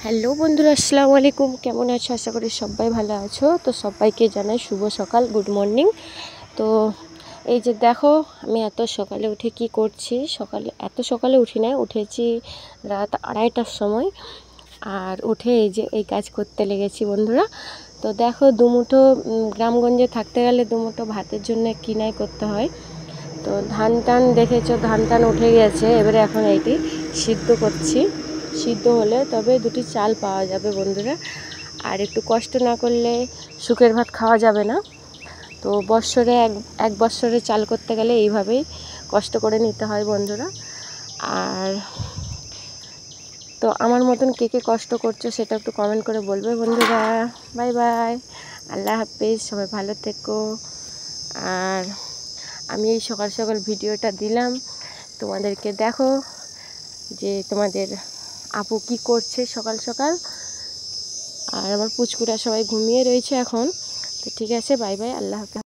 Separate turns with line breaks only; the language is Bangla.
হ্যালো বন্ধুরা, আসসালামু আলাইকুম। কেমন আছো? আশা করি সবাই ভালো আছো। তো সবাইকে জানাই শুভ সকাল, গুড মর্নিং। তো এই যে দেখো, আমি এত সকালে উঠে কি করছি। এত সকালে উঠি না, উঠেছি রাত 2:30টার সময়। আর উঠে এই যে এই কাজ করতে লেগেছি বন্ধুরা। তো দেখো, দুমুঠো গ্রামগঞ্জে থাকতে গেলে দুমুঠো ভাতের জন্য কিনাই করতে হয়। তো ধান টান দেখেছো, ধান টান উঠে গেছে। এবারে এখন এইটি সিদ্ধ করছি। সিদ্ধ হলে তবে দুটি চাল পাওয়া যাবে বন্ধুরা। আর একটু কষ্ট না করলে শুকের ভাত খাওয়া যাবে না। তো বৎসরে এক বৎসরে চাল করতে গেলে এইভাবেই কষ্ট করে নিতে হয় বন্ধুরা। আর তো আমার মতন কে কে কষ্ট করছো সেটা একটু কমেন্ট করে বলবে বন্ধুরা। বাই বাই, আল্লাহ হাফেজ, সবাই ভালো থেকো। আর আমি এই সকাল সকাল ভিডিওটা দিলাম তোমাদেরকে, দেখো যে তোমাদের আপু কি করছে সকাল সকাল। আর আমার পুচকুরা সবাই ঘুমিয়ে রয়েছে এখন। তো ঠিক আছে, বাই বাই, আল্লাহ হাফেজ।